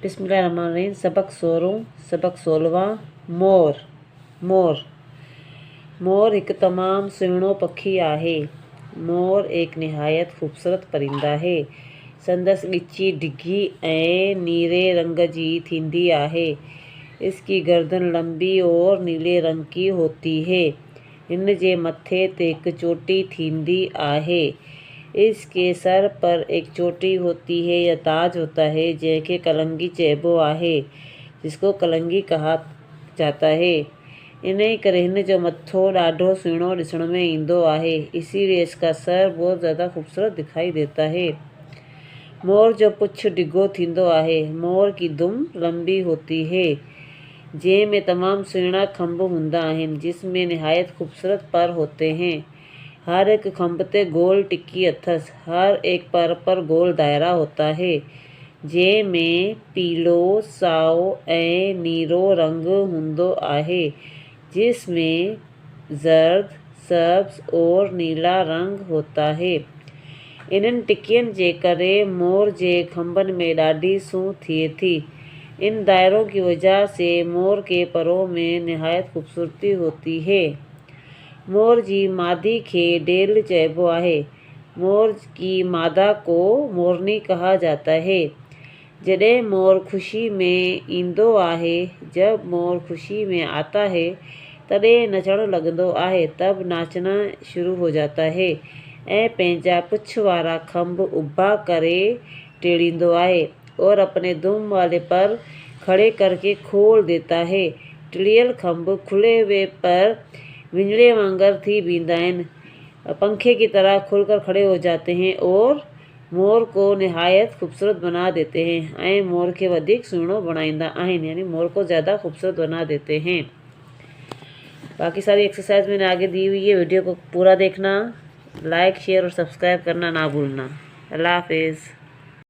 बिस्मिल्लाहिर्रहमानिर्रहीम। सबक 16वां। मोर। मोर मोर हिकु तमामु सुहिणो पखी आहे। मोर एक निहायत ख़ूबसूरत परिंदा है। संदसि ॻिची डिघी ऐं नीरे रंग जी थींदी आहे। इसकी गर्दन लंबी और नीले रंग की होती है। हिन जे मथे ते हिकु चोटी थींदी आहे। इसके सर पर एक चोटी होती है या ताज होता है, जंहिंखे कलंगी चइबो आहे, जिसको कलंगी कहा जाता है। इन करे हिन जो मथो ॾाढो सुहिणो ॾिसण में ईंदो आहे। इसीलिए इसका सर बहुत ज़्यादा खूबसूरत दिखाई देता है। मोर जो पुछ डिघो थींदो आहे। मोर की दुम लंबी होती है, जंहिंमें तमामु सुहिणा खंभ हूंदा आहिनि, जिसमें निहायत खूबसूरत पर होते हैं। हर एक खंभ ते गोल टिक्की अथसि। हर एक पर गोल दायरा होता है, जंहिंमें पीलो, साओ ऐं नीरो रंग हूंदो आहे, जिसमें जर्द, सब्ज़ और नीला रंग होता है। इन्हनि टिकियनि जे करे मोर जे खंभनि में ॾाढी सूंह थिए थी। इन दायरों की वजह से मोर के परों में निहायत खूबसूरती होती है। मोर जी मादी खे डेल चइबो आहे। मोर की मादा को मोरनी कहा जाता है। जॾहिं मोर खुशी में ईंदो आहे, जब मोर खुशी में आता है, तॾहिं नचण लॻंदो आहे। तब नाचना शुरू हो जाता है ऐं पंहिंजा पुछ वारा खंभ उभा करे टेड़ींदो आहे और अपने दुम वाले पर खड़े करके खोल देता है। टिड़ियल खंभ खुले हुए पर विंजड़े वांगर थी बींदा आहिनि, पंखे की तरह खुलकर खड़े हो जाते हैं और मोर को निहायत खूबसूरत बना देते हैं ऐं मोर खे वधीक सुहिणो बणाईंदा आहिनि, यानी मोर को ज़्यादा खूबसूरत बना देते हैं। बाकी सारी एक्सरसाइज मैंने आगे दी हुई है। वीडियो को पूरा देखना, लाइक, शेयर और सब्सक्राइब करना ना भूलना। अल्लाह हाफिज़।